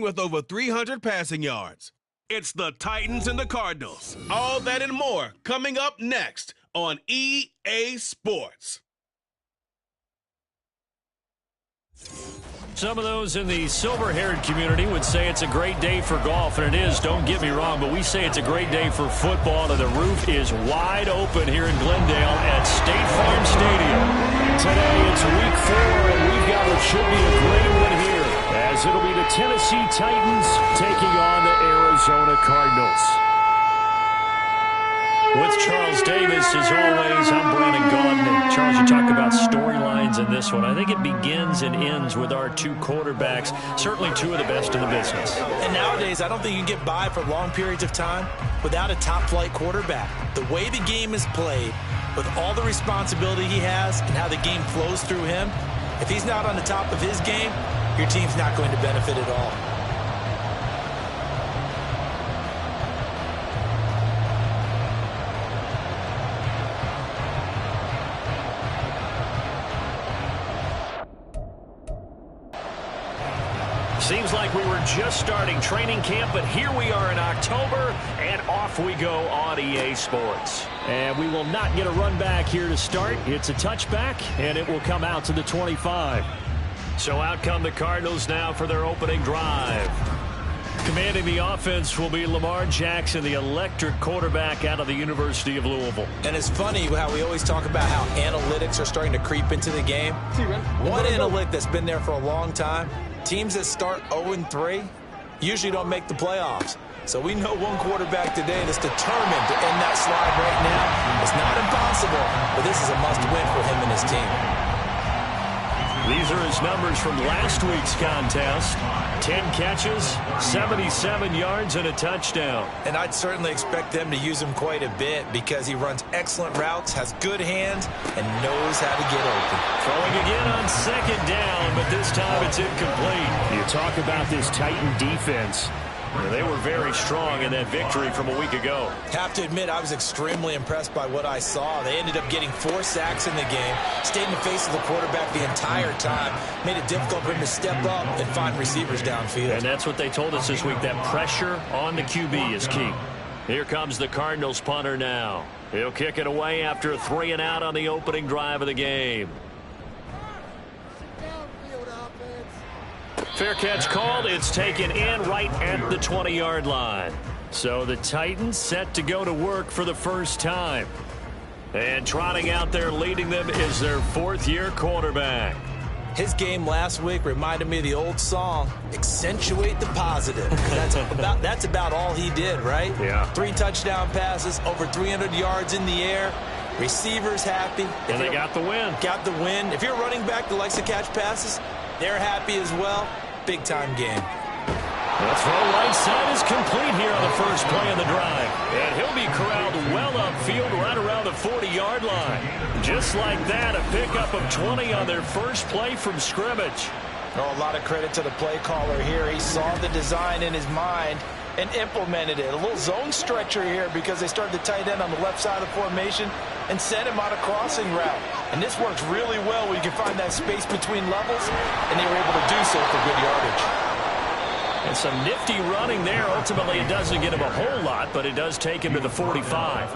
with over 300 passing yards. It's the Titans and the Cardinals. All that and more coming up next on EA Sports. Some of those in the silver-haired community would say it's a great day for golf, and it is, don't get me wrong, but we say it's a great day for football, and the roof is wide open here in Glendale at State Farm Stadium. Today it's week 4, and we've got what should be a great one here, as it'll be the Tennessee Titans taking on the Arizona Cardinals. With Charles Davis, as always, I'm Brandon Gaudin. And Charles, you talk about storylines in this one. I think it begins and ends with our two quarterbacks, certainly two of the best in the business. And nowadays, I don't think you can get by for long periods of time without a top-flight quarterback. The way the game is played, with all the responsibility he has and how the game flows through him, if he's not on the top of his game, your team's not going to benefit at all. Seems like we were just starting training camp, but here we are in October, and off we go on EA Sports. And we will not get a run back here to start. It's a touchback, and it will come out to the 25. So out come the Cardinals now for their opening drive. Commanding the offense will be Lamar Jackson, the electric quarterback out of the University of Louisville. And it's funny how we always talk about how analytics are starting to creep into the game. One analytic that's been there for a long time, teams that start 0-3 usually don't make the playoffs. So we know one quarterback today that's determined to end that slide right now. It's not impossible, but this is a must-win for him and his team. These are his numbers from last week's contest. 10 catches, 77 yards, and a touchdown. And I'd certainly expect them to use him quite a bit because he runs excellent routes, has good hands, and knows how to get open. Throwing again on second down, but this time it's incomplete. You talk about this Titan defense. They were very strong in that victory from a week ago. Have to admit, I was extremely impressed by what I saw. They ended up getting 4 sacks in the game, stayed in the face of the quarterback the entire time, made it difficult for him to step up and find receivers downfield. And that's what they told us this week, that pressure on the QB is key. Here comes the Cardinals punter now. He'll kick it away after a 3-and-out on the opening drive of the game. Fair catch called. It's taken in right at the 20-yard line. So the Titans set to go to work for the first time. And trotting out there leading them is their 4th-year quarterback. His game last week reminded me of the old song, Accentuate the Positive. That's about all he did, right? Yeah. 3 touchdown passes, over 300 yards in the air. Receivers happy. And they got the win. Got the win. If you're a running back that likes to catch passes, they're happy as well. Big-time game. The throw right side is complete here on the first play of the drive. And he'll be corralled well upfield right around the 40-yard line. Just like that, a pickup of 20 on their first play from scrimmage. Oh, a lot of credit to the play caller here. He saw the design in his mind and implemented it. A little zone stretcher here because they started the tight end on the left side of the formation and sent him on a crossing route. And this works really well where you can find that space between levels, and they were able to do so for good yardage. And some nifty running there. Ultimately, it doesn't get him a whole lot, but it does take him to the 45.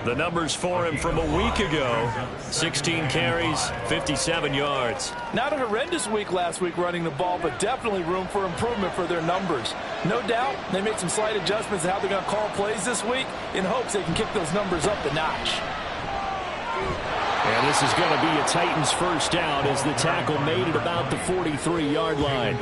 The numbers for him from a week ago, 16 carries, 57 yards. Not a horrendous week last week running the ball, but definitely room for improvement for their numbers. No doubt they made some slight adjustments to how they're going to call plays this week in hopes they can kick those numbers up a notch. And this is going to be a Titans first down as the tackle made at about the 43-yard line.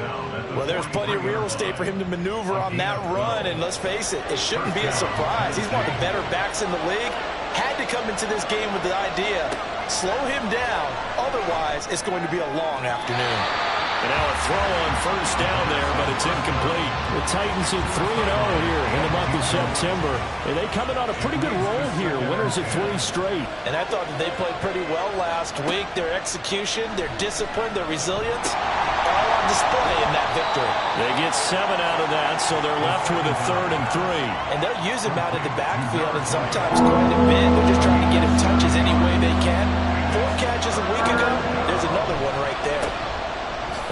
Well, there's plenty of real estate for him to maneuver on that run, and let's face it, it shouldn't be a surprise. He's one of the better backs in the league. Had to come into this game with the idea, slow him down, otherwise it's going to be a long afternoon. And now a throw on first down there, but it's incomplete. The Titans at 3-0 here in the month of September. And they coming on a pretty good roll here, winners of 3 straight. And I thought that they played pretty well last week. Their execution, their discipline, their resilience, all on display in that victory. They get 7 out of that, so they're left with a 3rd and 3. And they'll use him out in the backfield, and sometimes quite a bit. They're just trying to get him touches any way they can. 4 catches a week ago, there's another one right there.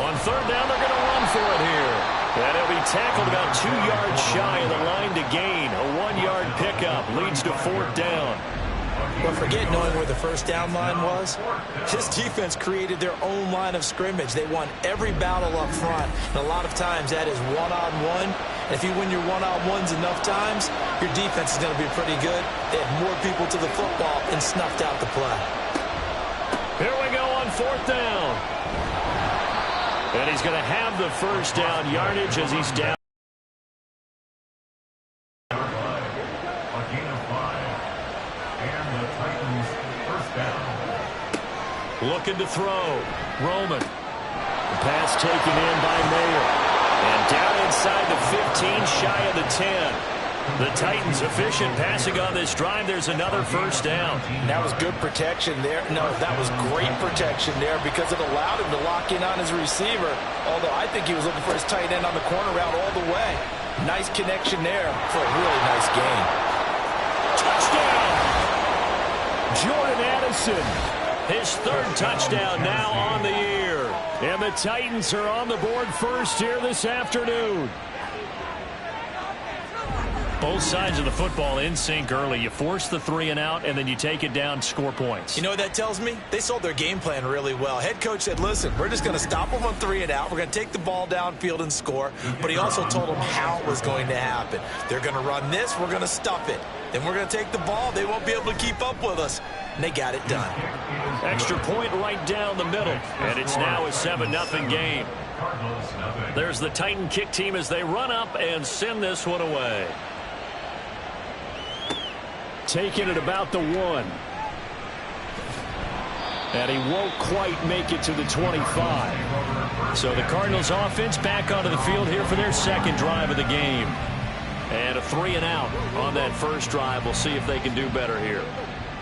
On third down, they're going to run for it here. And he'll be tackled about 2 yards shy of the line to gain. A 1-yard pickup leads to fourth down. But forget knowing where the first down line was. This defense created their own line of scrimmage. They won every battle up front. And a lot of times that is one-on-one. And if you win your one-on-ones enough times, your defense is going to be pretty good. They had more people to the football and snuffed out the play. Here we go on fourth down. And he's going to have the first down yardage as he's down. Looking to throw. Roman. The pass taken in by Mayer. And down inside the 15, shy of the 10. The Titans efficient passing on this drive. There's another first down. That was good protection there. No, that was great protection there because it allowed him to lock in on his receiver. Although I think he was looking for his tight end on the corner route all the way. Nice connection there for a really nice gain. Touchdown! Jordan Addison. His third touchdown now on the year. And the Titans are on the board first here this afternoon. Both sides of the football in sync early. You force the 3 and out, and then you take it down, score points. You know what that tells me? They sold their game plan really well. Head coach said, listen, we're just going to stop them on 3 and out. We're going to take the ball downfield and score. But he also told them how it was going to happen. They're going to run this. We're going to stuff it. Then we're going to take the ball. They won't be able to keep up with us. And they got it done. Extra point right down the middle. And it's now a 7-0 game. There's the Titan kick team as they run up and send this one away. Taking it about the 1. And he won't quite make it to the 25. So the Cardinals offense back onto the field here for their second drive of the game. And a 3 and out on that first drive. We'll see if they can do better here.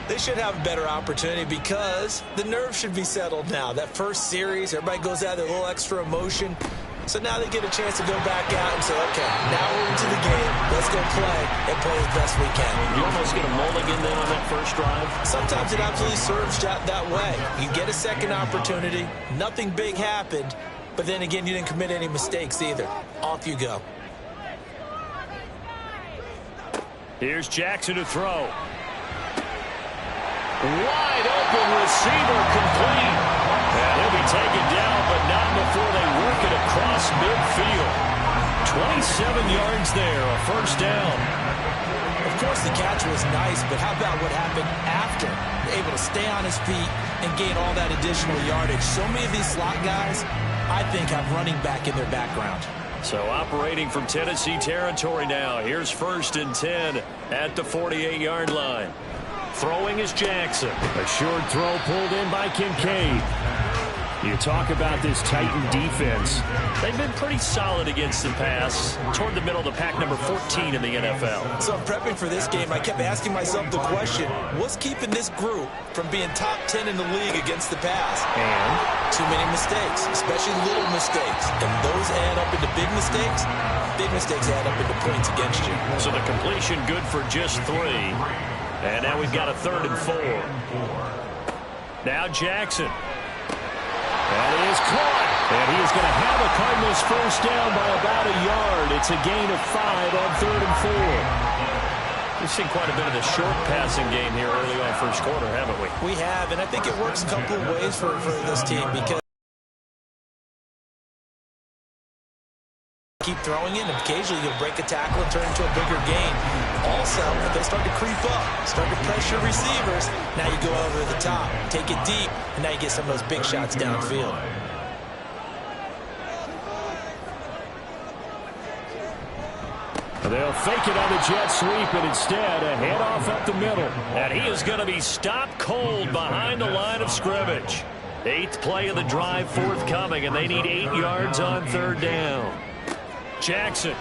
They should have a better opportunity because the nerves should be settled now. That first series, everybody goes out with a little extra emotion. So now they get a chance to go back out and say, okay, now we're into the game. Let's go play and play as best we can. You almost get a mulligan then on that first drive? Sometimes it absolutely serves that way. You get a second opportunity. Nothing big happened. But then again, you didn't commit any mistakes either. Off you go. Here's Jackson to throw. Wide open receiver complete. And he'll be taken down, but not before they work it across midfield. 27 yards there, a first down. Of course, the catch was nice, but how about what happened after? Able to stay on his feet and gain all that additional yardage. So many of these slot guys, I think, have running back in their background. So operating from Tennessee territory now. Here's 1st and 10 at the 48-yard line. Throwing is Jackson. A short throw pulled in by Kincaid. You talk about this Titan defense. They've been pretty solid against the pass. Toward the middle of the pack, number 14 in the NFL. So prepping for this game, I kept asking myself the question, what's keeping this group from being top 10 in the league against the pass? And too many mistakes, especially little mistakes. And those add up into big mistakes. Big mistakes add up into points against you. So the completion good for just 3. And now we've got a 3rd and 4. Now Jackson. And he is caught. And he is going to have a Cardinals first down by about a yard. It's a gain of 5 on 3rd and 4. We've seen quite a bit of the short passing game here early on first quarter, haven't we? We have, and I think it works a couple of ways for this team because keep throwing in, and occasionally you'll break a tackle and turn into a bigger gain. Also, if they start to creep up, start to pressure receivers, now you go over the top, take it deep, and now you get some of those big shots downfield. They'll fake it on the jet sweep, and instead a handoff up the middle. And he is going to be stopped cold behind the line of scrimmage. 8th play of the drive forthcoming, and they need 8 yards on 3rd down. Jackson.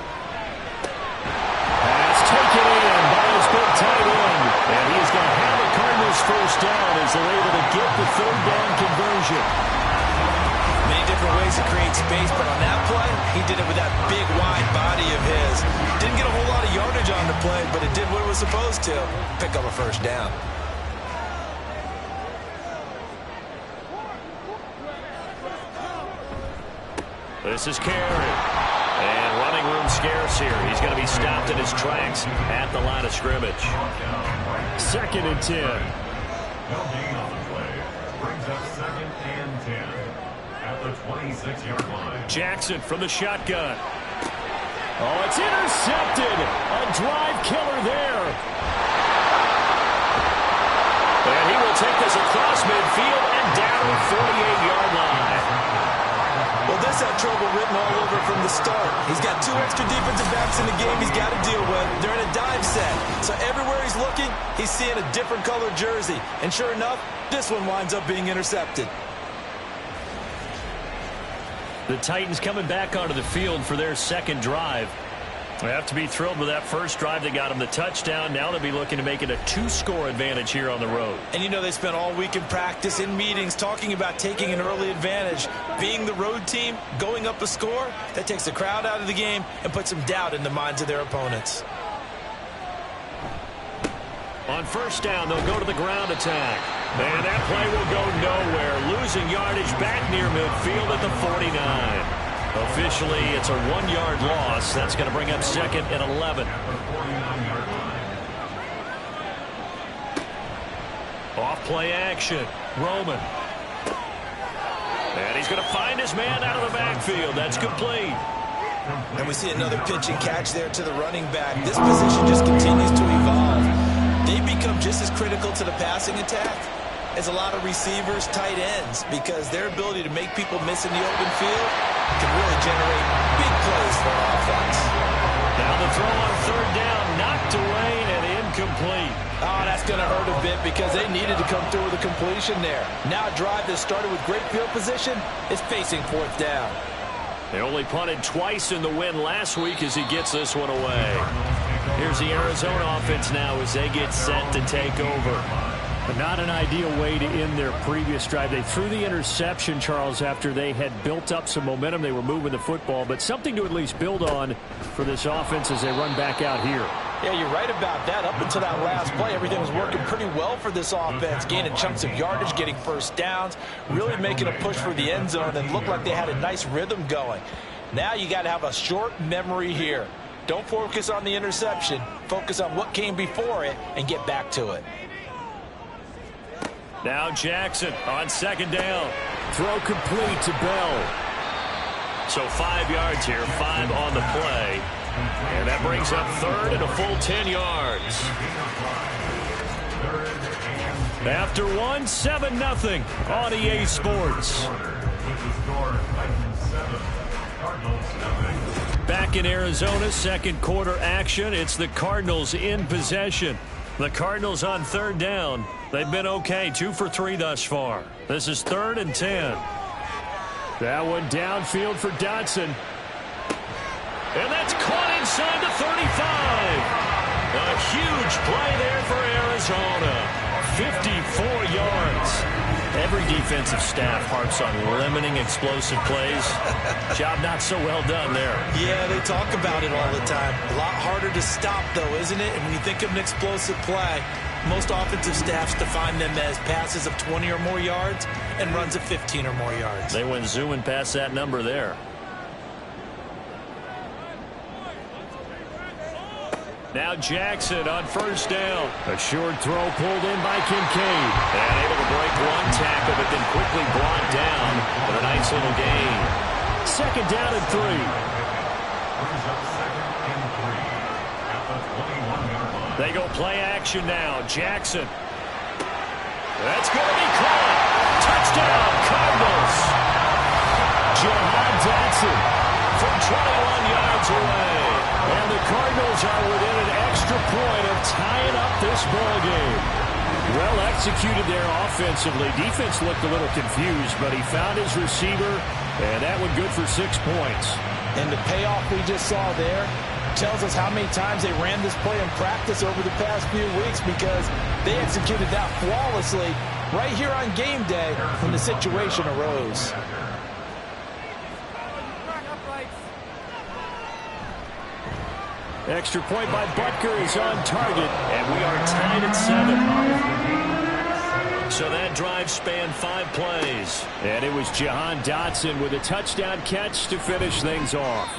Pass taken in by his big tight end. And he is going to have a Cardinals first down as they're able to get the 3rd down conversion. Many different ways to create space, but on that play, he did it with that big, wide body of his. Didn't get a whole lot of yardage on the play, but it did what it was supposed to. Pick up a first down. This is carried. And running room scarce here. He's going to be stopped in his tracks at the line of scrimmage. 2nd and 10. Brings up 2nd and 10 at the 26-yard line. Jackson from the shotgun. Oh, it's intercepted. A drive killer there. And he will take this across midfield and down the 48-yard line. Well, this had trouble written all over from the start. He's got 2 extra defensive backs in the game he's got to deal with. They're in a dive set. So everywhere he's looking, he's seeing a different colored jersey. And sure enough, this one winds up being intercepted. The Titans coming back onto the field for their 2nd drive. They have to be thrilled with that first drive that got them the touchdown. Now they'll be looking to make it a 2-score advantage here on the road. And you know they spent all week in practice, in meetings, talking about taking an early advantage. Being the road team, going up a score, that takes the crowd out of the game and puts some doubt in the minds of their opponents. On first down, they'll go to the ground attack. And that play will go nowhere. Losing yardage back near midfield at the 49. Officially, it's a 1-yard loss. That's going to bring up 2nd and 11. Off play action. Roman. And he's going to find his man out of the backfield. That's complete. And we see another pitch and catch there to the running back. This position just continues to evolve. They become just as critical to the passing attack as a lot of receivers, tight ends, because their ability to make people miss in the open field can really generate big plays for an offense. Now the throw on 3rd down, knocked away and incomplete. Oh, that's going to hurt a bit because they needed to come through with a completion there. Now a drive that started with great field position is facing 4th down. They only punted twice in the win last week as he gets this one away. Here's the Arizona offense now as they get set to take over. But not an ideal way to end their previous drive. They threw the interception, Charles, after they had built up some momentum. They were moving the football, but something to at least build on for this offense as they run back out here. Yeah, you're right about that. Up until that last play, everything was working pretty well for this offense, gaining chunks of yardage, getting first downs, really making a push for the end zone, and looked like they had a nice rhythm going. Now you got to have a short memory here. Don't focus on the interception. Focus on what came before it and get back to it. Now Jackson on 2nd down. Throw complete to Bell. So 5 yards here, 5 on the play. And that brings up 3rd and a full 10 yards. After 1, 7-0 on EA Sports. Back in Arizona, 2nd quarter action. It's the Cardinals in possession. The Cardinals on 3rd down. They've been okay, 2 for 3 thus far. This is 3rd and 10. That one downfield for Dotson. And that's caught inside the 35. A huge play there for Arizona. 54 yards. Every defensive staff harps on limiting explosive plays. Job not so well done there. Yeah, they talk about it all the time. A lot harder to stop, though, isn't it? And when you think of an explosive play, most offensive staffs define them as passes of 20 or more yards and runs of 15 or more yards. They went zooming past that number there. Now Jackson on 1st down. A short throw pulled in by Kincaid. And able to break 1 tackle, but then quickly brought down with a nice little gain. 2nd down and 3. They go play action now. Jackson. That's going to be caught. Touchdown, Cardinals. Jahan Dotson from 21 yards away. And the Cardinals are within an extra point of tying up this ball game. Well executed there offensively. Defense looked a little confused, but he found his receiver, and that one good for 6 points. And the payoff we just saw there tells us how many times they ran this play in practice over the past few weeks, because they executed that flawlessly right here on game day when the situation arose. Extra point by Butker is on target, and we are tied at 7. So that drive spanned 5 plays. And it was Jahan Dotson with a touchdown catch to finish things off.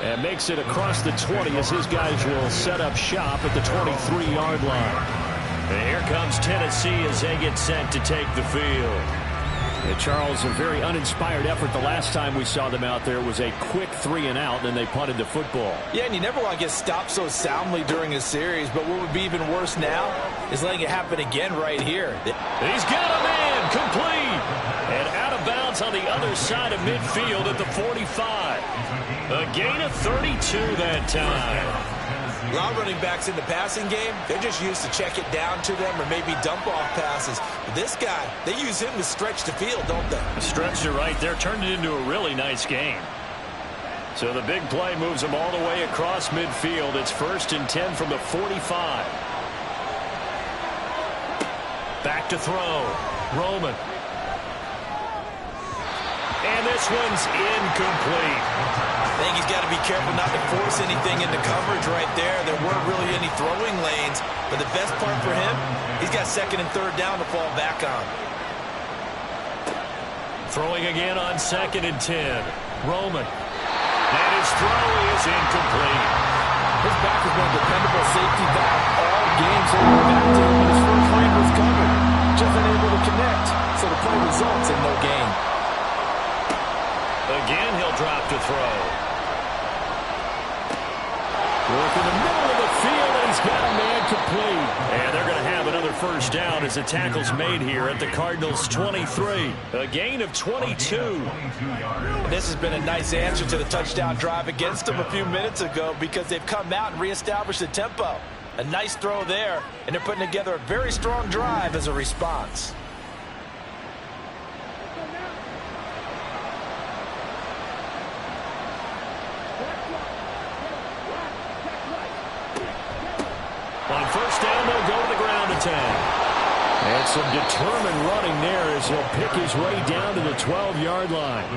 And makes it across the 20 as his guys will set up shop at the 23-yard line. And here comes Tennessee as they get set to take the field. And Charles, a very uninspired effort. The last time we saw them out there was a quick 3-and-out, then they punted the football. Yeah, and you never want to get stopped so soundly during a series, but what would be even worse now is letting it happen again right here. He's got a man, complete, and out of bounds on the other side of midfield at the 45. A gain of 32 that time. A lot of running backs in the passing game, they're just used to check it down to them or maybe dump-off passes. But this guy, they use him to stretch the field, don't they? Stretched it right there, turned it into a really nice game. So the big play moves them all the way across midfield. It's 1st and 10 from the 45. Back to throw. Roman. And this one's incomplete. I think he's got to be careful not to force anything into coverage right there. There weren't really any throwing lanes. But the best part for him, he's got 2nd and 3rd down to fall back on. Throwing again on 2nd and 10. Roman. And his throw is incomplete. His back has been a dependable safety back all game, so we're back to him when his first lane was covered. Just unable to connect, so the play results in no gain. Again, he'll drop to throw. Work in the middle of the field, and he's got a man complete. And they're going to have another 1st down as the tackle's made here at the Cardinals' 23. A gain of 22. This has been a nice answer to the touchdown drive against them a few minutes ago because they've come out and reestablished the tempo. A nice throw there, and they're putting together a very strong drive as a response. On 1st down, they'll go to the ground attack. And some determined running there as he'll pick his way down to the 12-yard line.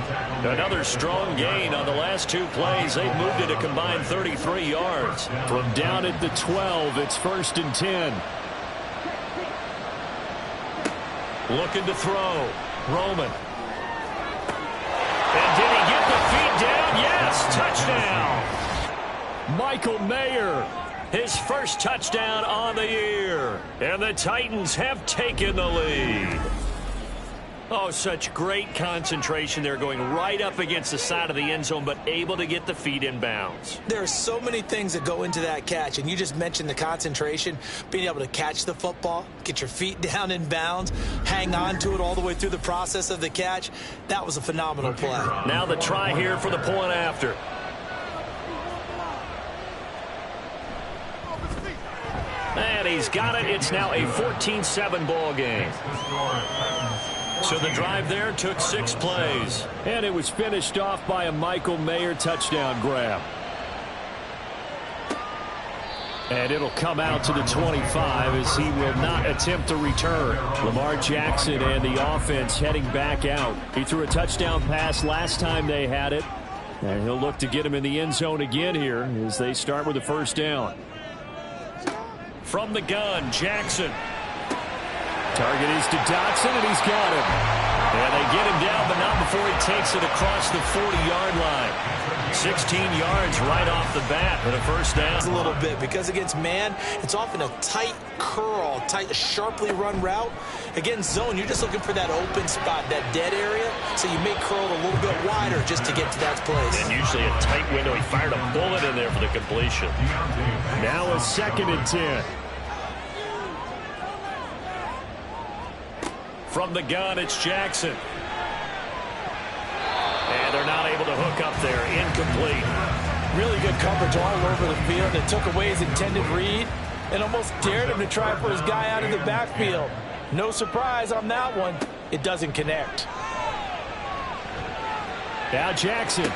Another strong gain on the last 2 plays. They've moved it a combined 33 yards. From down at the 12, it's 1st and 10. Looking to throw. Roman. And did he get the feet down? Yes, touchdown. Michael Mayer. His first touchdown on the year. And the Titans have taken the lead. Oh, such great concentration. They're going right up against the side of the end zone, but able to get the feet in bounds. There are so many things that go into that catch, and you just mentioned the concentration, being able to catch the football, get your feet down in bounds, hang on to it all the way through the process of the catch. That was a phenomenal play. Now the try here for the point after. And he's got it. It's now a 14-7 ball game. So the drive there took 6 plays. And it was finished off by a Michael Mayer touchdown grab. And it'll come out to the 25 as he will not attempt to return. Lamar Jackson and the offense heading back out. He threw a touchdown pass last time they had it. And he'll look to get him in the end zone again here as they start with the 1st down. From the gun, Jackson. Target is to Dotson, and he's got him. And they get him down, but not before he takes it across the 40-yard line. 16 yards right off the bat for the 1st down. A little bit, because against man, it's often a tight curl, tight, sharply run route. Against zone, you're just looking for that open spot, that dead area, so you may curl it a little bit wider just to get to that place. And usually a tight window. He fired a bullet in there for the completion. Now a 2nd and 10. From the gun, it's Jackson. And they're not able to hook up there. Incomplete. Really good coverage all over the field. It took away his intended read and almost dared him to try for his guy out of the backfield. No surprise on that one. It doesn't connect. Now Jackson.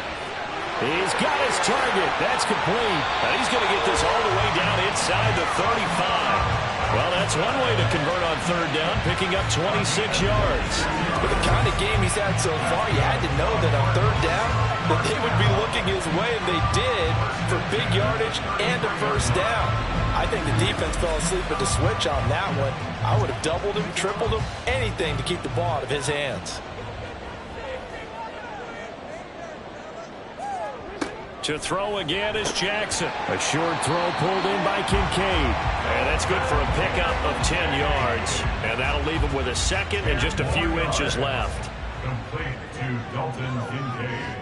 He's got his target. That's complete. And he's going to get this all the way down inside the 35. Well, that's one way to convert on 3rd down, picking up 26 yards. With the kind of game he's had so far, you had to know that on 3rd down, that they would be looking his way, and they did, for big yardage and a first down. I think the defense fell asleep at the switch on that one. I would have doubled him, tripled him, anything to keep the ball out of his hands. To throw again is Jackson. A short throw pulled in by Kincaid. And that's good for a pickup of 10 yards. And that'll leave him with a second and just a few inches left. Complete to Dalton Kincaid.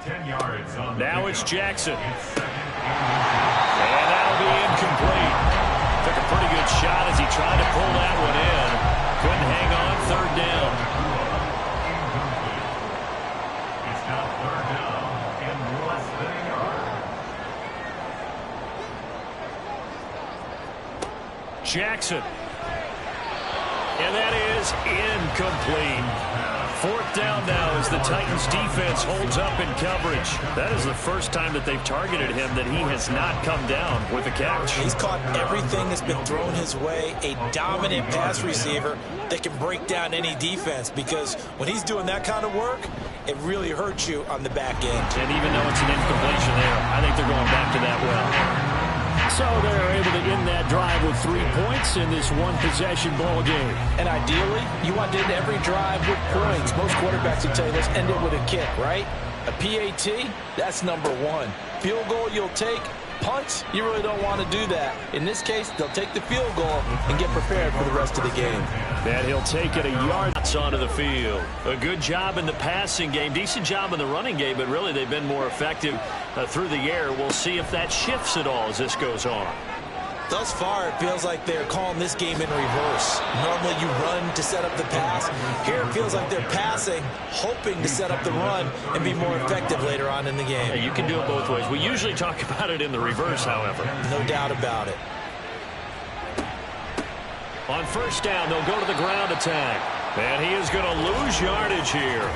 10 yards on the now it's Jackson. It's and that'll be incomplete. Took a pretty good shot as he tried to pull that one in. Couldn't hang on. Third down. incomplete. It's now third down and less than a yard. Jackson. And that is incomplete. Fourth down now as the Titans defense holds up in coverage. That is the first time that they've targeted him that he has not come down with a catch. He's caught everything that's been thrown his way. A dominant pass receiver that can break down any defense, because when he's doing that kind of work, it really hurts you on the back end. And even though it's an incompletion there, I think they're going back to that well. So they're able to end that drive with 3 points in this one-possession ball game. And ideally, you want to end every drive with points. Most quarterbacks will tell you, let's end it with a kick, right? A PAT, that's number one. Field goal you'll take. Punts, you really don't want to do that. In this case, they'll take the field goal and get prepared for the rest of the game. And he'll take it a yard onto the field. A good job in the passing game, decent job in the running game, but really they've been more effective through the air. We'll see if that shifts at all as this goes on. Thus far, it feels like they're calling this game in reverse. Normally you run to set up the pass. Here it feels like they're passing, hoping to set up the run and be more effective later on in the game. Yeah, you can do it both ways. We usually talk about it in the reverse, however. No doubt about it. On first down, they'll go to the ground attack. And he is going to lose yardage here.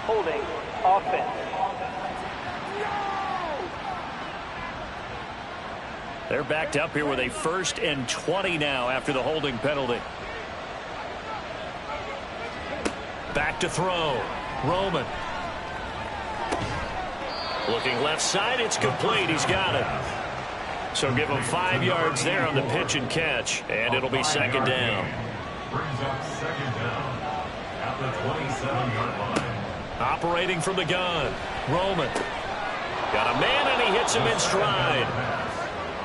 Holding offense. They're backed up here with a 1st and 20 now after the holding penalty. Back to throw. Roman. Looking left side. It's complete. He's got it. So give him 5 yards there on the pitch and catch. And it'll be second down. Brings up second down at the 27-yard line. Operating from the gun. Roman. Got a man and he hits him in stride.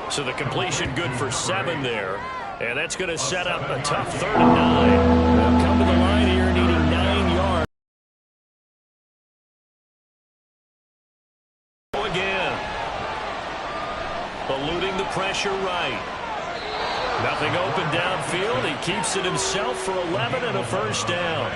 So the completion good for 7 there. And that's going to set up a tough 3rd and 9. They'll come to the line here needing 9 yards. Again. Eluding the pressure right. Nothing open downfield. He keeps it himself for 11 and a first down.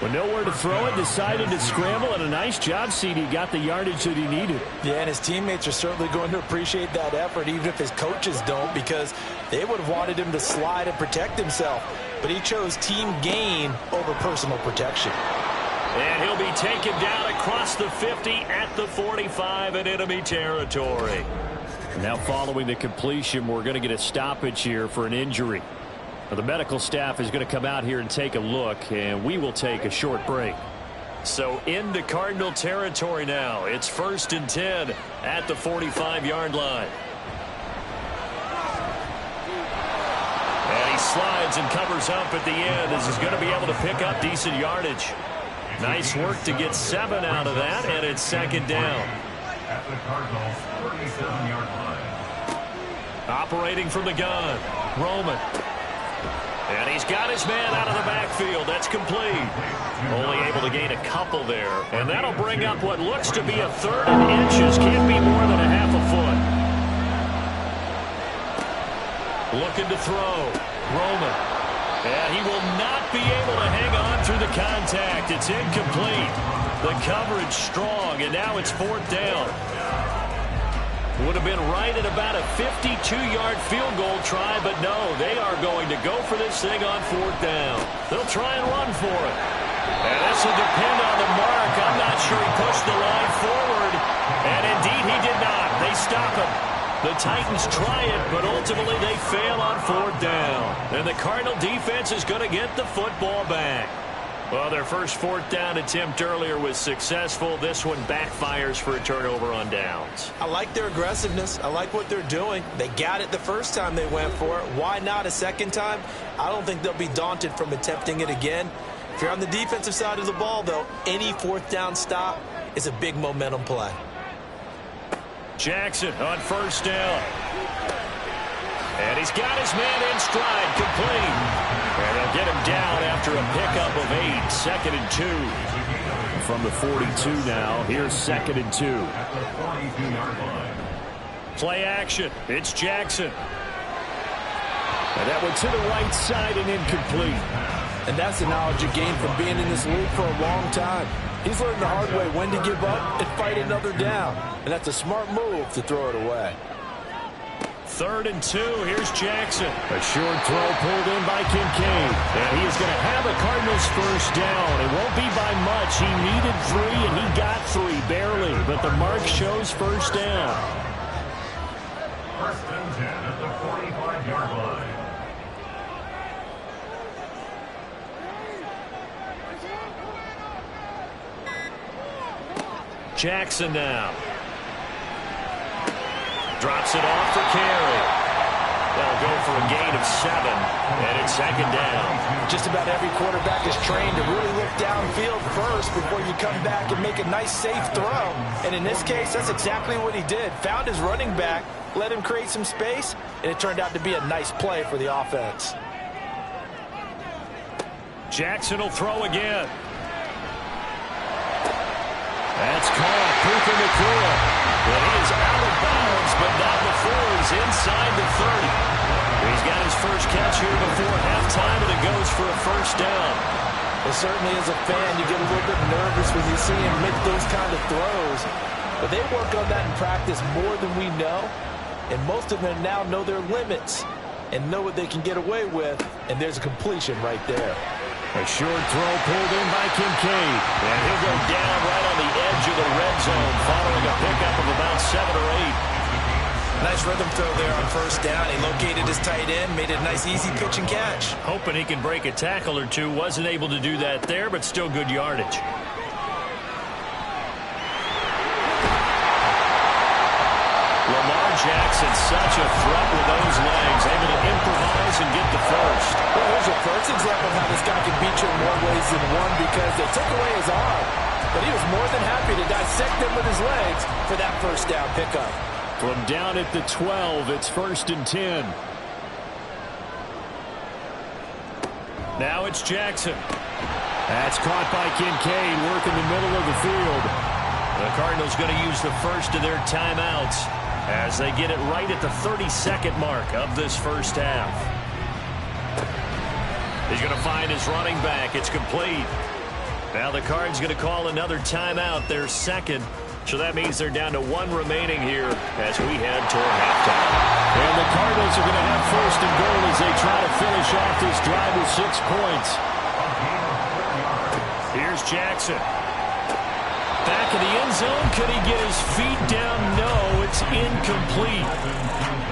With nowhere to throw it, decided to scramble, and a nice job, CD. Got the yardage that he needed. Yeah, and his teammates are certainly going to appreciate that effort, even if his coaches don't, because they would have wanted him to slide and protect himself. But he chose team gain over personal protection. And he'll be taken down across the 50 at the 45 in enemy territory. Now following the completion, we're going to get a stoppage here for an injury. Now, the medical staff is going to come out here and take a look, and we will take a short break. So into Cardinal territory now. It's 1st and 10 at the 45-yard line. And he slides and covers up at the end as he's going to be able to pick up decent yardage. Nice work to get 7 out of that, and it's second down. At the Cardinals' 37-yard line. Operating from the gun, Roman. And he's got his man out of the backfield. That's complete. Only able to gain a couple there. And that'll bring up what looks to be a 3rd and inches. Can't be more than a half a foot. Looking to throw. Roman. And he will not be able to hang on through the contact. It's incomplete. The coverage strong, and now it's 4th down. Would have been right at about a 52-yard field goal try, but no, they are going to go for this thing on 4th down. They'll try and run for it. And this will depend on the mark. I'm not sure he pushed the line forward. And indeed, he did not. They stop him. The Titans try it, but ultimately they fail on 4th down. And the Cardinal defense is going to get the football back. Well, their first fourth down attempt earlier was successful. This one backfires for a turnover on downs. I like their aggressiveness. I like what they're doing. They got it the first time they went for it. Why not a second time? I don't think they'll be daunted from attempting it again. If you're on the defensive side of the ball, though, any fourth down stop is a big momentum play. Jackson on first down. And he's got his man in stride, complete. And they'll get him down after a pickup of 8, 2nd and 2. From the 42 now, here's 2nd and 2. At the 42-yard line. Play action. It's Jackson. And that one to the right side and incomplete. And that's the knowledge you gain from being in this league for a long time. He's learned the hard way when to give up and fight another down. And that's a smart move to throw it away. 3rd and 2. Here's Jackson. A short throw pulled in by Kincaid. And he is going to have a Cardinals first down. It won't be by much. He needed 3, and he got 3, barely. But the mark shows first down. 1st and 10 at the 45-yard line. Jackson now. Drops it off for carry. They'll go for a gain of 7, and it's 2nd down. Just about every quarterback is trained to really look downfield first before you come back and make a nice, safe throw. And in this case, that's exactly what he did. Found his running back, let him create some space, and it turned out to be a nice play for the offense. Jackson will throw again. That's caught. Cooper McCool. And he is out of bounds, but not before he's inside the 30. He's got his first catch here before halftime, and it goes for a first down. Well, certainly as a fan, you get a little bit nervous when you see him make those kind of throws. But they work on that in practice more than we know. And most of them now know their limits and know what they can get away with. And there's a completion right there. A short throw pulled in by Kincaid. And he'll go down right on the edge of the red zone following a pickup of about 7 or 8. Nice rhythm throw there on first down. He located his tight end, made it a nice easy pitch and catch. Hoping he can break a tackle or two. Wasn't able to do that there, but still good yardage. Lamar Jackson, such a threat with those legs, able to improvise and get the first. Well, here's your first example of how this guy can beat you in more ways than one because they took away his arm. But he was more than happy to dissect them with his legs for that first down pickup. From down at the 12, it's 1st and 10. Now it's Jackson. That's caught by Kincaid, working the middle of the field. The Cardinals going to use the first of their timeouts as they get it right at the 30-second mark of this first half. He's going to find his running back. It's complete. Now the Cards going to call another timeout, their second. So that means they're down to 1 remaining here as we head toward halftime. And the Cardinals are going to have 1st and goal as they try to finish off this drive with 6 points. Here's Jackson. Back in the end zone. Could he get his feet down? No, it's incomplete.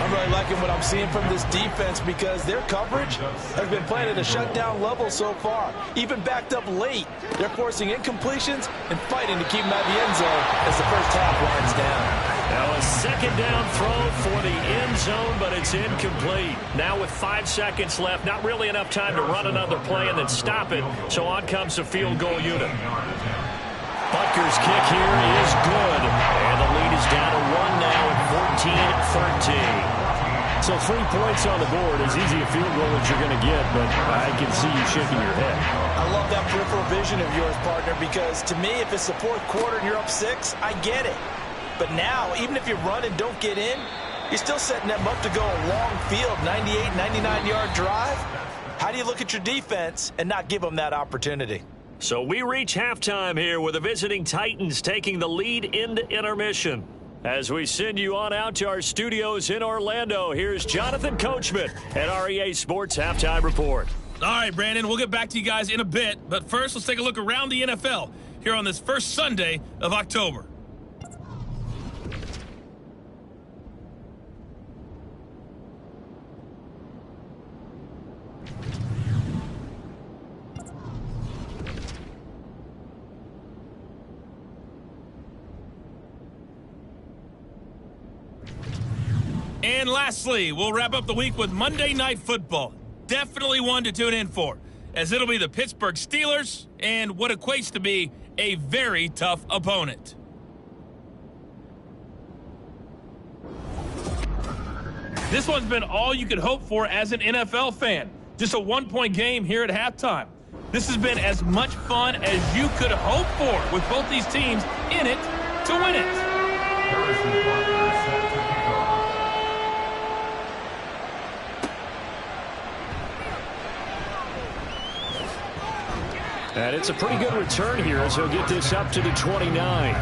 I'm really liking what I'm seeing from this defense because their coverage has been playing at a shutdown level so far. Even backed up late, they're forcing incompletions and fighting to keep them out of the end zone as the first half winds down. Now a 2nd down throw for the end zone, but it's incomplete. Now with 5 seconds left, not really enough time to run another play and then stop it. So on comes the field goal unit. Butker's kick here is good. And the lead is down to 1 now at 14-13. So 3 points on the board, as easy a field goal as you're going to get, but I can see you shaking your head. I love that peripheral vision of yours, partner, because to me, if it's the 4th quarter and you're up 6, I get it. But now, even if you run and don't get in, you're still setting them up to go a long field, 98, 99-yard drive. How do you look at your defense and not give them that opportunity? So we reach halftime here with the visiting Titans taking the lead into intermission. As we send you on out to our studios in Orlando, here's Jonathan Coachman at REA Sports Halftime Report. All right, Brandon, we'll get back to you guys in a bit. But first, let's take a look around the NFL here on this first Sunday of October. And lastly, we'll wrap up the week with Monday Night Football. Definitely one to tune in for, as it'll be the Pittsburgh Steelers and what equates to be a very tough opponent. This one's been all you could hope for as an NFL fan. Just a one-point game here at halftime. This has been as much fun as you could hope for with both these teams in it to win it. And it's a pretty good return here as he'll get this up to the 29.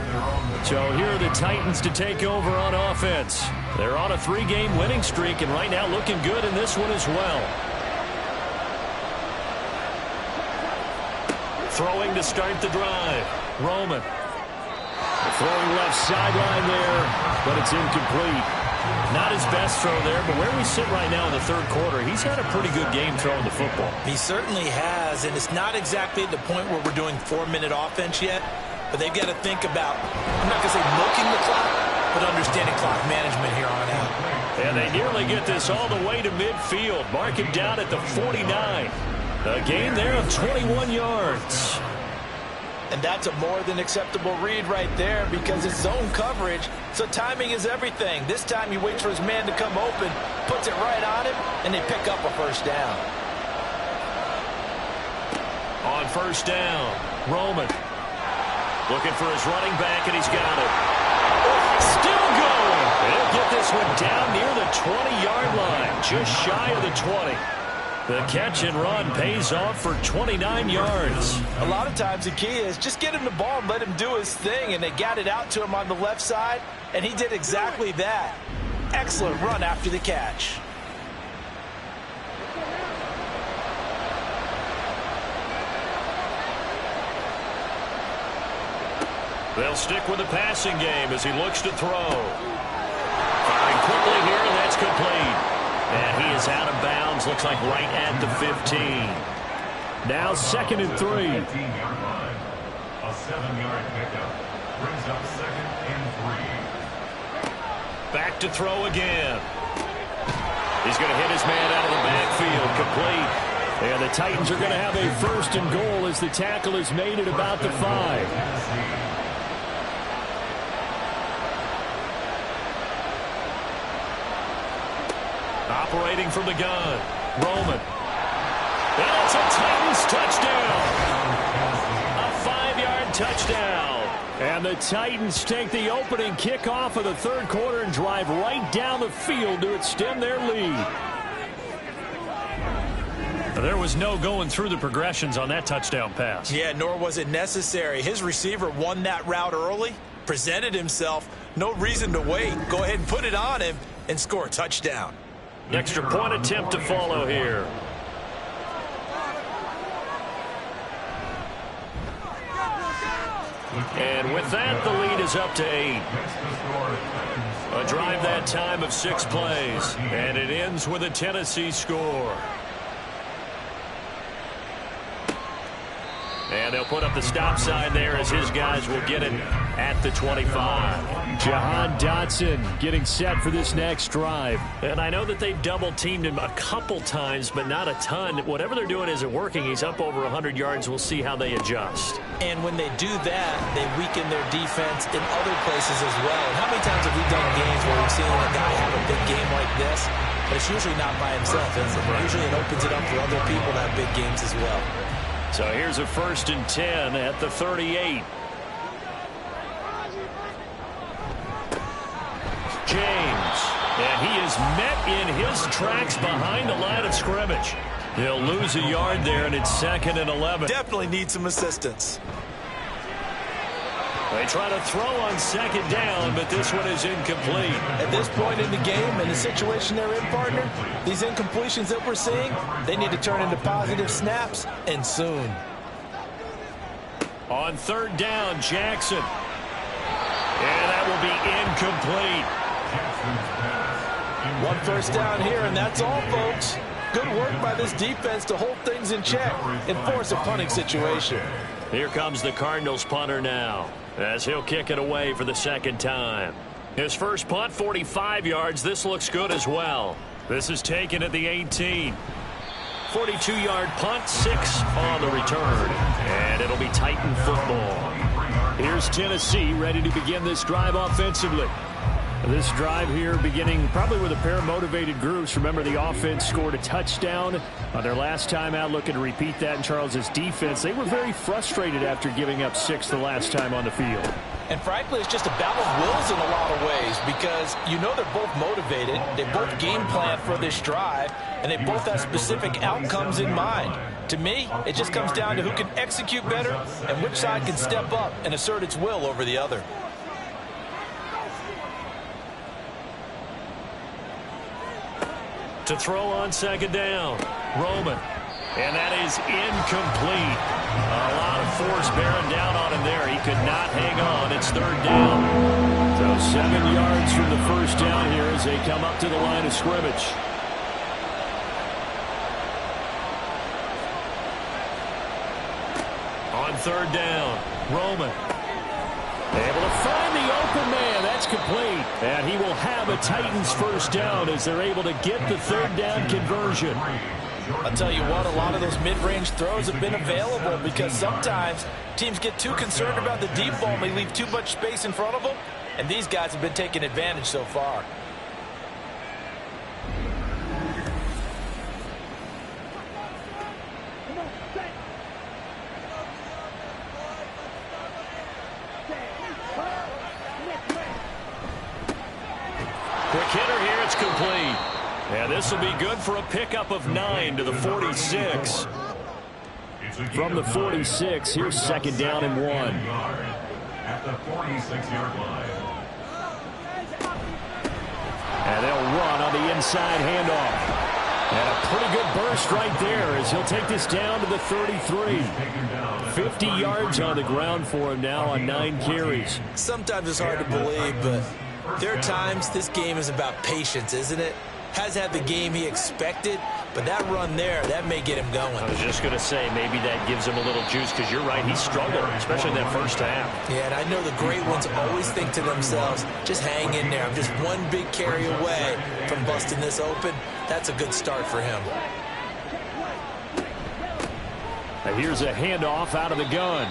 So here are the Titans to take over on offense. They're on a 3-game winning streak and right now looking good in this one as well. Throwing to start the drive. Roman. Throwing left sideline there, but it's incomplete. Not his best throw there, but where we sit right now in the third quarter, he's had a pretty good game throwing the football. He certainly has, and it's not exactly the point where we're doing 4-minute offense yet, but they've got to think about, I'm not going to say milking the clock, but understanding clock management here on out. And they nearly get this all the way to midfield. Mark it down at the 49. A gain there of 21 yards. And that's a more than acceptable read right there because it's zone coverage, so timing is everything. This time he waits for his man to come open, puts it right on him, and they pick up a first down. On first down, Roman. Looking for his running back, and he's got it. Still going. They'll get this one down near the 20-yard line, just shy of the 20. The catch and run pays off for 29 yards. A lot of times the key is just get him the ball and let him do his thing, and they got it out to him on the left side, and he did exactly that. Excellent run after the catch. They'll stick with the passing game as he looks to throw. Firing quickly here, and that's complete. And he is out of bounds, looks like right at the 15. Now 2nd and 3. 15-yard line. A 7-yard pickup brings up 2nd and 3. Back to throw again. He's going to hit his man out of the backfield, complete. And the Titans are going to have a 1st and goal as the tackle is made at about the 5. Operating from the gun, Roman. And it's a Titans touchdown. A 5-yard touchdown. And the Titans take the opening kickoff of the third quarter and drive right down the field to extend their lead. There was no going through the progressions on that touchdown pass. Yeah, nor was it necessary. His receiver won that route early, presented himself. No reason to wait. Go ahead and put it on him and score a touchdown. Extra point attempt to follow here. And with that, the lead is up to 8. A drive that time of 6 plays. And it ends with a Tennessee score. And they'll put up the stop sign there as his guys will get it at the 25. Jahan Dotson getting set for this next drive. And I know that they've double-teamed him a couple times, but not a ton. Whatever they're doing isn't working. He's up over 100 yards. We'll see how they adjust. And when they do that, they weaken their defense in other places as well. And how many times have we done games where we've seen a guy have a big game like this? But it's usually not by himself, is it? Usually it opens it up for other people to have big games as well. So here's a 1st and 10 at the 38. James. And he is met in his tracks behind the line of scrimmage. He'll lose a yard there, and it's 2nd and 11. Definitely need some assistance. They try to throw on 2nd down, but this one is incomplete. At this point in the game and the situation they're in, partner, these incompletions that we're seeing, they need to turn into positive snaps, and soon. On 3rd down, Jackson. And that will be incomplete. One first down here, and that's all, folks. Good work by this defense to hold things in check and force a punting situation. Here comes the Cardinals punter now, as he'll kick it away for the 2nd time. His first punt, 45 yards. This looks good as well. This is taken at the 18. 42-yard punt, 6 on the return. And it'll be Titan football. Here's Tennessee ready to begin this drive offensively. This drive here beginning probably with a pair of motivated groups. Remember, the offense scored a touchdown on their last time out, looking to repeat that in Charles's defense. They were very frustrated after giving up 6 the last time on the field. And frankly, it's just a battle of wills in a lot of ways because you know they're both motivated. They both game plan for this drive, and they both have specific outcomes in mind. To me, it just comes down to who can execute better and which side can step up and assert its will over the other. To throw on second down, Roman. And that is incomplete. A lot of force bearing down on him there. He could not hang on. It's third down. So 7 yards from the first down here as they come up to the line of scrimmage. On third down, Roman. Able to find the open man. That's complete. And he will have a Titans first down as they're able to get the third down conversion. I'll tell you what, a lot of those mid-range throws have been available because sometimes teams get too concerned about the deep ball and they leave too much space in front of them. And these guys have been taking advantage so far. Quick hitter here, it's complete. And this will be good for a pickup of 9 to the 46. From the 46, here's second down and 1. At the 46-yard line. And they'll run on the inside handoff. And a pretty good burst right there as he'll take this down to the 33. 50 yards on the ground for him now on 9 carries. Sometimes it's hard to believe, but there are times this game is about patience, isn't it? Has had the game he expected, but that run there, that may get him going. I was just going to say, maybe that gives him a little juice because you're right, he struggled, especially in that first half. Yeah, and I know the great ones always think to themselves, just hang in there. I'm just one big carry away from busting this open. That's a good start for him. And here's a handoff out of the gun.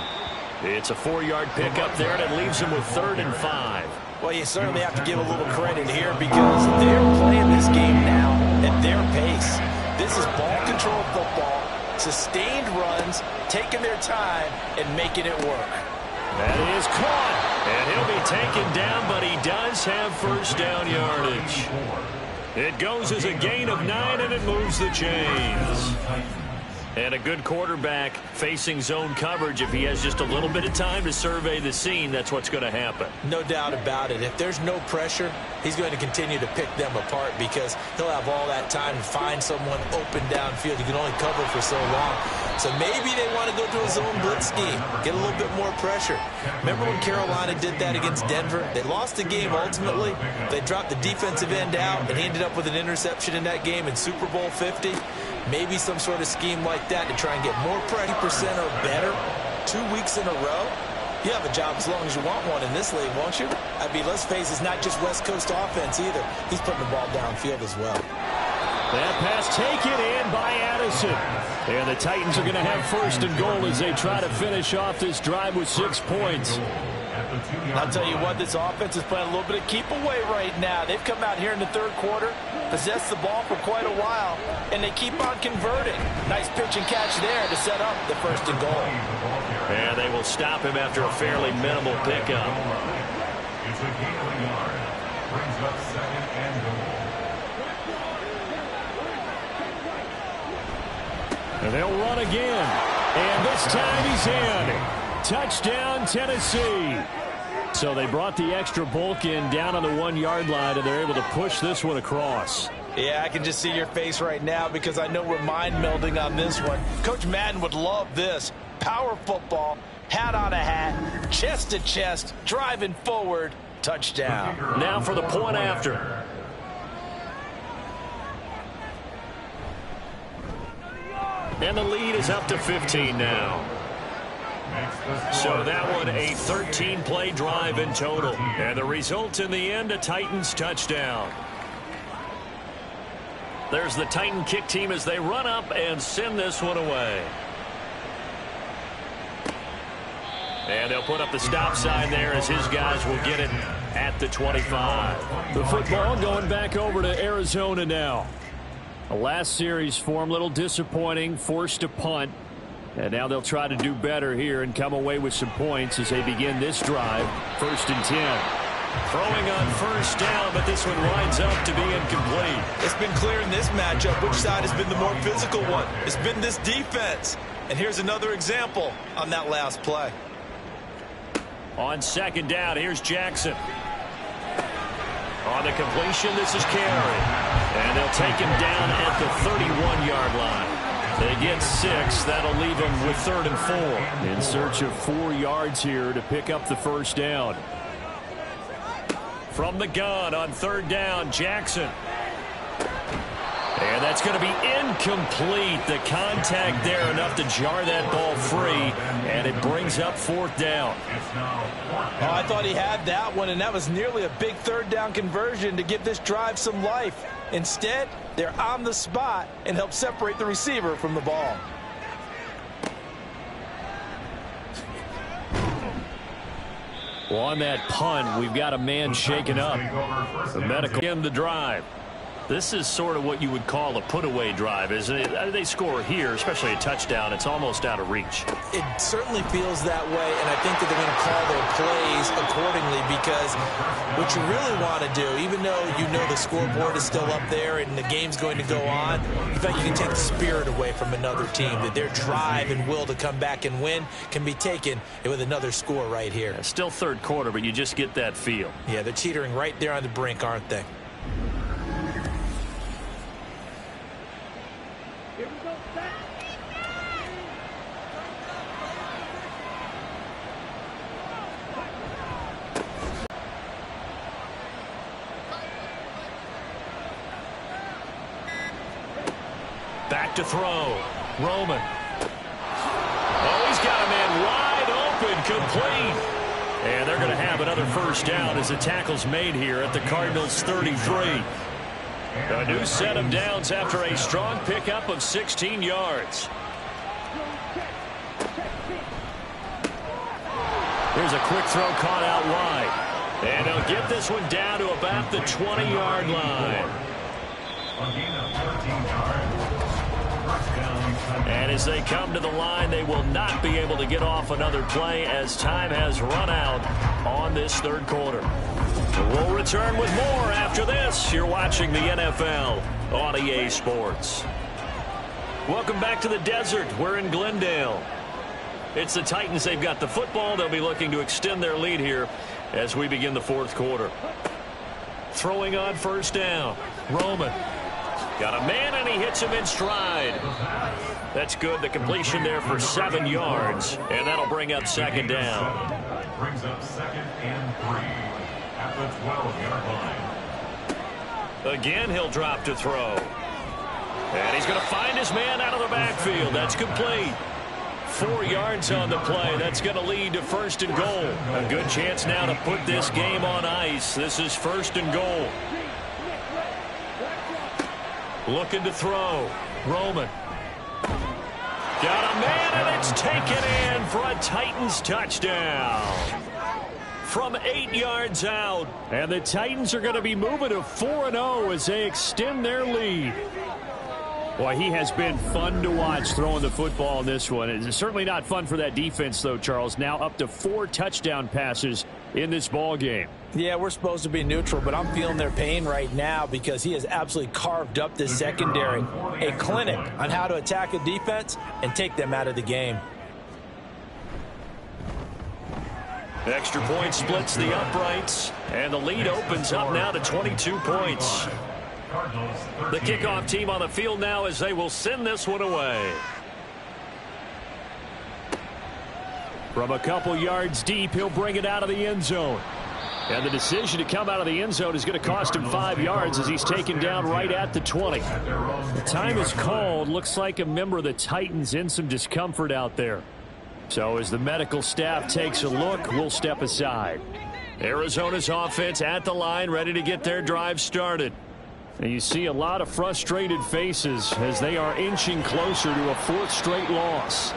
It's a 4-yard pickup there, and it leaves him with 3rd and 5. Well, you certainly have to give a little credit here because they're playing this game now at their pace. This is ball control football, sustained runs, taking their time, and making it work. That is caught, and he'll be taken down, but he does have first down yardage. It goes as a gain of 9, and it moves the chains. And a good quarterback facing zone coverage. If he has just a little bit of time to survey the scene, that's what's going to happen. No doubt about it. If there's no pressure, he's going to continue to pick them apart because he'll have all that time to find someone open downfield. He can only cover for so long. So maybe they want to go to a zone blitz scheme, get a little bit more pressure. Remember when Carolina did that against Denver? They lost the game ultimately. They dropped the defensive end out, and he ended up with an interception in that game in Super Bowl 50. Maybe some sort of scheme like that to try and get more pressure % or better 2 weeks in a row. You have a job as long as you want one in this league, won't you? I mean, let's face it, it's not just West Coast offense either. He's putting the ball downfield as well. That pass taken in by Addison. And the Titans are going to have 1st and goal as they try to finish off this drive with 6 points. I'll tell you what, this offense is playing a little bit of keep away right now. They've come out here in the 3rd quarter, possessed the ball for quite a while, and they keep on converting. Nice pitch and catch there to set up the 1st and goal. And they will stop him after a fairly minimal pickup. It's a gain of a yard. Brings up 2nd and goal. And they'll run again. And this time he's in. Touchdown, Tennessee. So they brought the extra bulk in down on the 1-yard line, and they're able to push this one across. Yeah, I can just see your face right now because I know we're mind melding on this one. Coach Madden would love this. Power football, hat on a hat, chest to chest, driving forward, touchdown. Now for the point after. And the lead is up to 15 now. So that one a 13-play drive in total. And the result in the end, a Titans touchdown. There's the Titan kick team as they run up and send this one away. And they'll put up the stop sign there as his guys will get it at the 25. The football going back over to Arizona now. The last series for him, a little disappointing, forced a punt. And now they'll try to do better here and come away with some points as they begin this drive. 1st and 10. Throwing on first down, but this one winds up to be incomplete. It's been clear in this matchup which side has been the more physical one. It's been this defense. And here's another example on that last play. On 2nd down, here's Jackson. On the completion, this is Carey. And they'll take him down at the 31-yard line. They get 6. That'll leave them with 3rd and 4. In search of 4 yards here to pick up the first down. From the gun on 3rd down, Jackson. And that's going to be incomplete. The contact there enough to jar that ball free, and it brings up 4th down. Oh, I thought he had that one, and that was nearly a big 3rd down conversion to give this drive some life. Instead, they're on the spot and help separate the receiver from the ball. Well, on that punt, we've got a man shaken up. The medical in the drive. This is sort of what you would call a put-away drive, isn't it? They score here, especially a touchdown. It's almost out of reach. It certainly feels that way, and I think that they're going to call their plays accordingly because what you really want to do, even though you know the scoreboard is still up there and the game's going to go on, in fact, you can take the spirit away from another team, that their drive and will to come back and win can be taken with another score right here. Yeah, still 3rd quarter, but you just get that feel. Yeah, they're teetering right there on the brink, aren't they? Back to throw. Roman. Oh, he's got a man wide open, complete. And they're going to have another first down as the tackle's made here at the Cardinals' 33. A new set of downs after a strong pickup of 16 yards. Here's a quick throw caught out wide. And they'll get this one down to about the 20-yard line. And as they come to the line, they will not be able to get off another play as time has run out on this 3rd quarter. We'll return with more after this. You're watching the NFL on EA Sports. Welcome back to the desert. We're in Glendale. It's the Titans. They've got the football. They'll be looking to extend their lead here as we begin the 4th quarter. Throwing on first down. Roman. Got a man, and he hits him in stride. That's good. The completion there for 7 yards, and that'll bring up 2nd down. Brings up 2nd and 3 at the 12-yard line. Again, he'll drop to throw. And he's going to find his man out of the backfield. That's complete. 4 yards on the play. That's going to lead to 1st and goal. A good chance now to put this game on ice. This is 1st and goal. Looking to throw. Roman. Got a man, and it's taken in for a Titans touchdown. From 8 yards out. And the Titans are going to be moving to 4-0 as they extend their lead. Boy, he has been fun to watch throwing the football in this one. It's certainly not fun for that defense, though, Charles. Now up to 4 touchdown passes in this ball game. Yeah, we're supposed to be neutral, but I'm feeling their pain right now because he has absolutely carved up this secondary. A clinic on how to attack a defense and take them out of the game. Extra point splits the uprights, and the lead opens up now to 22 points. The kickoff team on the field now as they will send this one away. From a couple yards deep, he'll bring it out of the end zone. And the decision to come out of the end zone is going to cost him 5 yards as he's taken down right at the 20. The time is called. Looks like a member of the Titans in some discomfort out there. So as the medical staff takes a look, we'll step aside. Arizona's offense at the line, ready to get their drive started. And you see a lot of frustrated faces as they are inching closer to a fourth straight loss.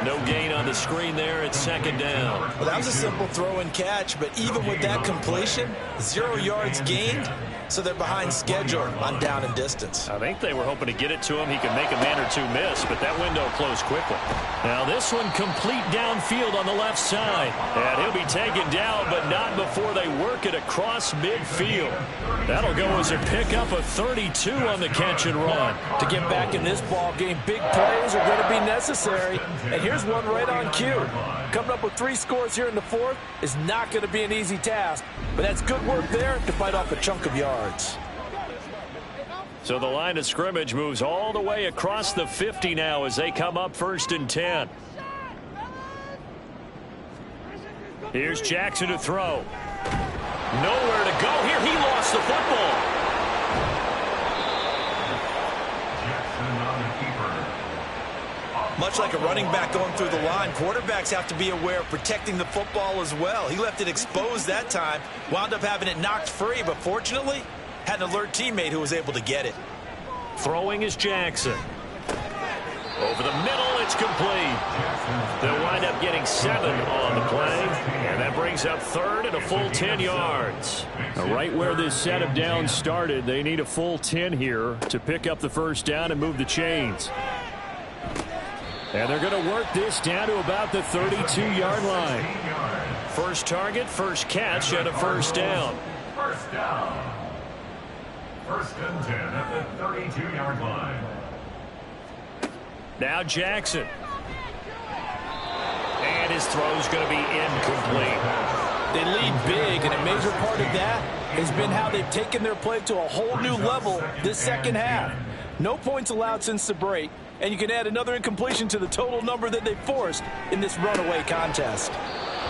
No gain on the screen there. It's second down. Well, that was a simple throw and catch, but even with that completion, 0 yards gained, so they're behind schedule on down and distance. I think they were hoping to get it to him. He could make a man or two miss, but that window closed quickly. Now this one complete downfield on the left side. And he'll be taken down, but not before they work it across midfield. That'll go as a pickup of 32 on the catch and run. To get back in this ball game, big plays are going to be necessary. And here's one right on cue. Coming up with 3 scores here in the fourth is not going to be an easy task, but that's good work there to fight off a chunk of yards. So the line of scrimmage moves all the way across the 50 now as they come up 1st and 10. Here's Jackson to throw. Nowhere to go here. He lost the football. Much like a running back going through the line, quarterbacks have to be aware of protecting the football as well. He left it exposed that time, wound up having it knocked free, but fortunately had an alert teammate who was able to get it. Throwing is Jackson. Over the middle, it's complete. They'll wind up getting 7 on the play, and that brings up 3rd and a full 10 yards. Now, right where this set of downs started, they need a full 10 here to pick up the first down and move the chains. And they're going to work this down to about the 32-yard line. First target, first catch, and a first down. First down. 1st and 10 at the 32-yard line. Now Jackson. And his throw's going to be incomplete. They lead big, and a major part of that has been how they've taken their play to a whole new level this second half. No points allowed since the break, and you can add another incompletion to the total number that they forced in this runaway contest.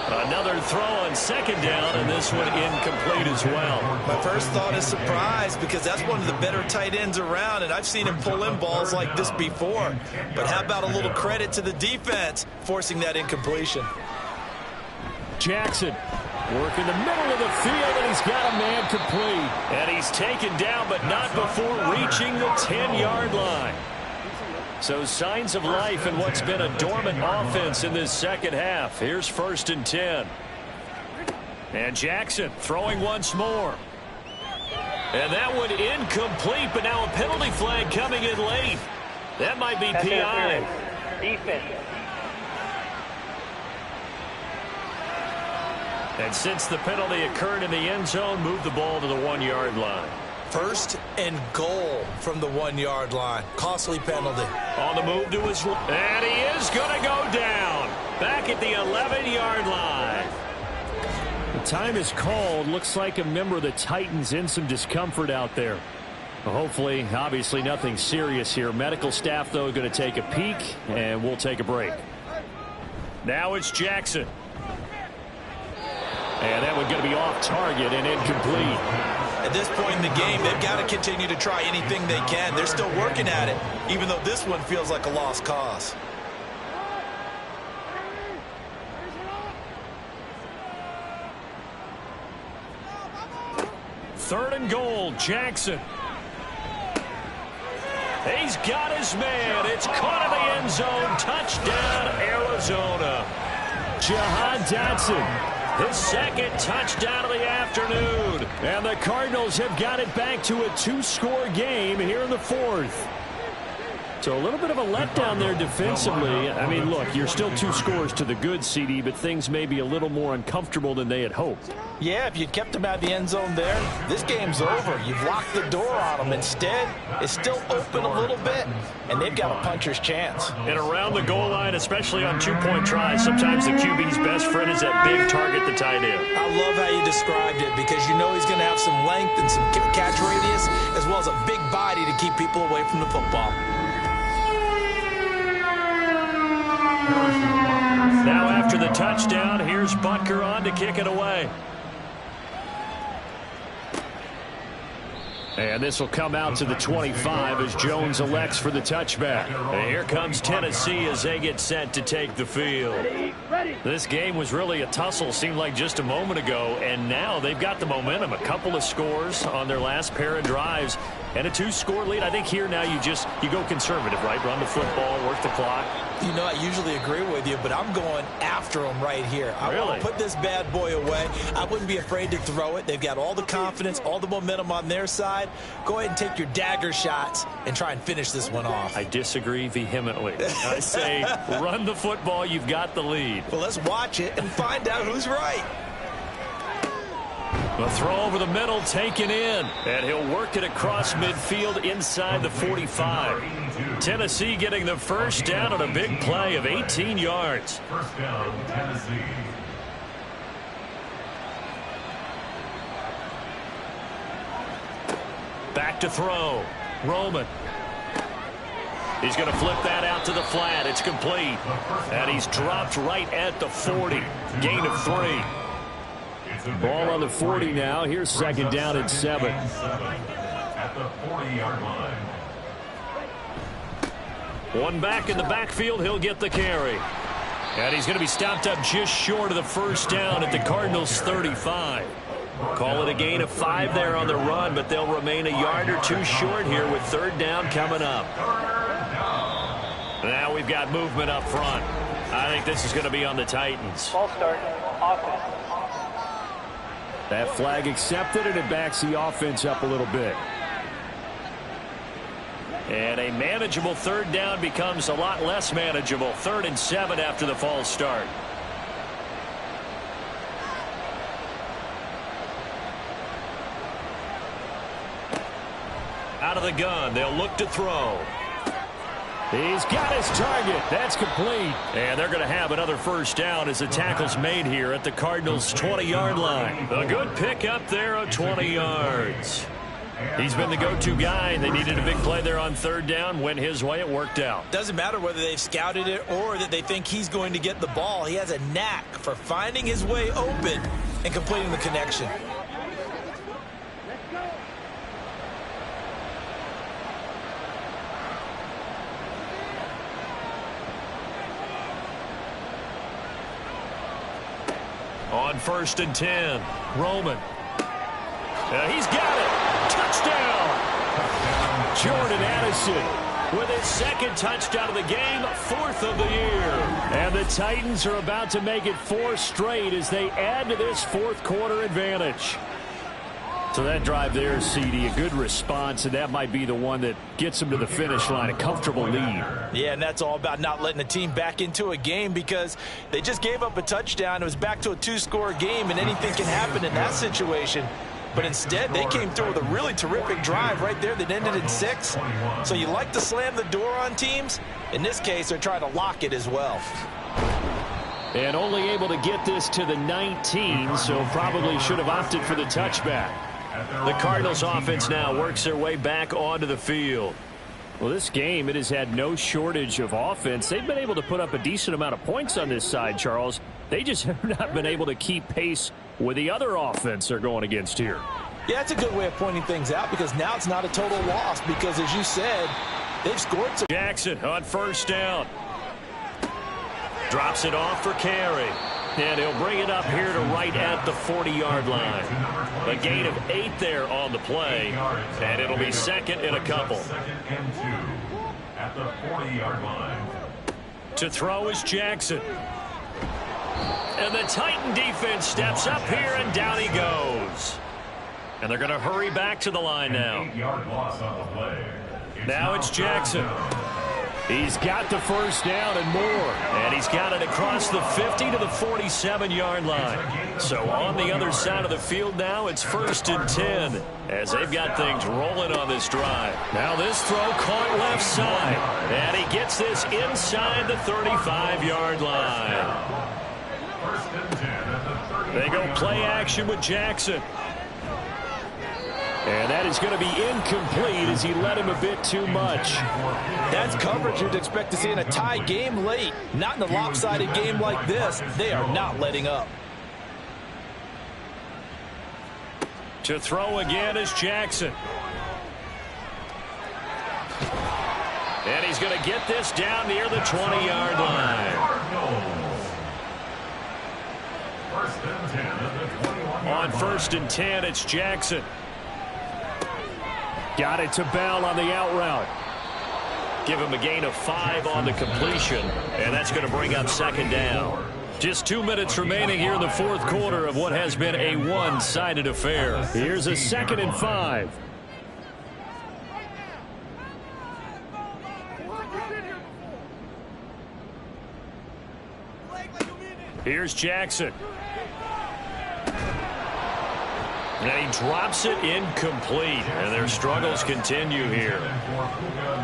Another throw on second down, and this one incomplete as well. My first thought is surprise, because that's one of the better tight ends around, and I've seen him pull in balls like this before. But how about a little credit to the defense forcing that incompletion? Jackson working the middle of the field, and he's got a man complete. And he's taken down, but not before reaching the 10-yard line. So signs of life in what's been a dormant offense in this second half. Here's 1st and 10. And Jackson throwing once more. And that one incomplete, but now a penalty flag coming in late. That might be PI. Defense. And since the penalty occurred in the end zone, move the ball to the 1-yard line. 1st and goal from the 1-yard line. Costly penalty. On the move to his... And he is going to go down. Back at the 11-yard line. The time is called. Looks like a member of the Titans in some discomfort out there. Well, hopefully, obviously nothing serious here. Medical staff, though, going to take a peek, and we'll take a break. Now it's Jackson. And that one's going to be off target and incomplete. At this point in the game, they've got to continue to try anything they can. They're still working at it, even though this one feels like a lost cause. Third and goal, Jackson. He's got his man. It's caught in the end zone. Touchdown, Arizona. Jahan Dotson. His second touchdown of the afternoon. And the Cardinals have got it back to a 2-score game here in the fourth. So a little bit of a letdown there defensively. I mean, look, you're still 2 scores to the good, CD, but things may be a little more uncomfortable than they had hoped. Yeah, if you'd kept them out of the end zone there, this game's over. You've locked the door on them. Instead, it's still open a little bit, and they've got a puncher's chance. And around the goal line, especially on 2-point tries, sometimes the QB's best friend is that big target, the tight end. I love how you described it, because you know he's going to have some length and some catch radius, as well as a big body to keep people away from the football. Now after the touchdown, here's Butker on to kick it away. And this will come out to the 25 as Jones elects for the touchback. And here comes Tennessee as they get set to take the field. This game was really a tussle, seemed like just a moment ago, and now they've got the momentum. A couple of scores on their last pair of drives and a 2-score lead. I think here now you go conservative, right? Run the football, work the clock. You know, I usually agree with you, but I'm going after them right here. I Really? want to put this bad boy away. I wouldn't be afraid to throw it. They've got all the confidence, all the momentum on their side. Go ahead and take your dagger shots and try and finish this one off. I disagree vehemently. I say run the football. You've got the lead. Well, let's watch it and find out who's right. A throw over the middle, taken in, and he'll work it across midfield inside the 45. Tennessee getting the first down on a big play of 18 yards. First down, Tennessee. Back to throw. Roman. He's going to flip that out to the flat. It's complete. And he's dropped right at the 40. Gain of 3. Ball on the 40 now. Here's second down and 7. At the 40-yard line. One back in the backfield. He'll get the carry. And he's going to be stopped up just short of the first down at the Cardinals' 35. Call it a gain of 5 there on the run, but they'll remain a yard or 2 short here with third down coming up. Now we've got movement up front. I think this is going to be on the Titans. Ball start. Offense. That flag accepted, and it backs the offense up a little bit. And a manageable third down becomes a lot less manageable. 3rd and 7 after the false start. Out of the gun, they'll look to throw. He's got his target. That's complete. And they're going to have another first down as the tackle's made here at the Cardinals' 20-yard line. A good pick up there of 20 yards. He's been the go-to guy. They needed a big play there on third down. Went his way. It worked out. Doesn't matter whether they've scouted it or that they think he's going to get the ball. He has a knack for finding his way open and completing the connection. On 1st and 10, Roman. He's got it. Touchdown. Jordan Addison with his 2nd touchdown of the game, 4th of the year. And the Titans are about to make it 4 straight as they add to this 4th quarter advantage. So that drive there, CD, a good response, and that might be the one that gets them to the finish line, a comfortable lead. Yeah, and that's all about not letting the team back into a game because they just gave up a touchdown. It was back to a 2-score game, and anything can happen in that situation. But instead, they came through with a really terrific drive right there that ended in 6. So you like to slam the door on teams. In this case, they're trying to lock it as well. And only able to get this to the 19, so probably should have opted for the touchback. The Cardinals offense now works their way back onto the field. Well, this game, it has had no shortage of offense. They've been able to put up a decent amount of points on this side, Charles. They just have not been able to keep pace with the other offense they're going against here. Yeah, that's a good way of pointing things out because now it's not a total loss because, as you said, they've scored some. Jackson on 1st down. Drops it off for carry. And he'll bring it up here to right at the 40-yard line. A gain of 8 there on the play. And it'll be 2nd and a couple. 2nd and 2 at the 40-yard line. To throw is Jackson. And the Titan defense steps up here, and down he goes. And they're going to hurry back to the line now. 8-yard loss on the play. Now it's Jackson. He's got the first down and more. And he's got it across the 50 to the 47-yard line. So on the other side of the field now, it's 1st and 10 as they've got things rolling on this drive. Now this throw caught left side. And he gets this inside the 35-yard line. They go play action with Jackson. And that is going to be incomplete as he led him a bit too much. That's coverage you'd expect to see in a tie game late. Not in a lopsided game like this. They are not letting up. To throw again is Jackson. And he's going to get this down near the 20-yard line. First and 10 at the 21-yard On first and 10, it's Jackson. Got it to Bell on the out route. Give him a gain of 5 on the completion, and that's going to bring up second down. Just 2 minutes remaining here in the fourth quarter of what has been a one-sided affair. Here's a 2nd and 5. Here's Jackson. And he drops it incomplete. And their struggles continue here.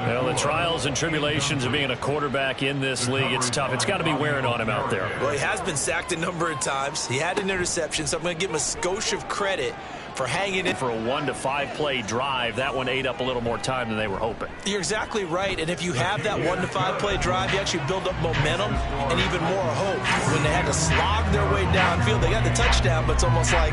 Well, the trials and tribulations of being a quarterback in this league, it's tough. It's got to be wearing on him out there. Well, he has been sacked a number of times. He had an interception, so I'm going to give him a skosh of credit for hanging in. For a 1 to 5 play drive, that one ate up a little more time than they were hoping. You're exactly right, and if you have that 1 to 5 play drive, you actually build up momentum and even more hope. When they had to slog their way downfield, they got the touchdown, but it's almost like,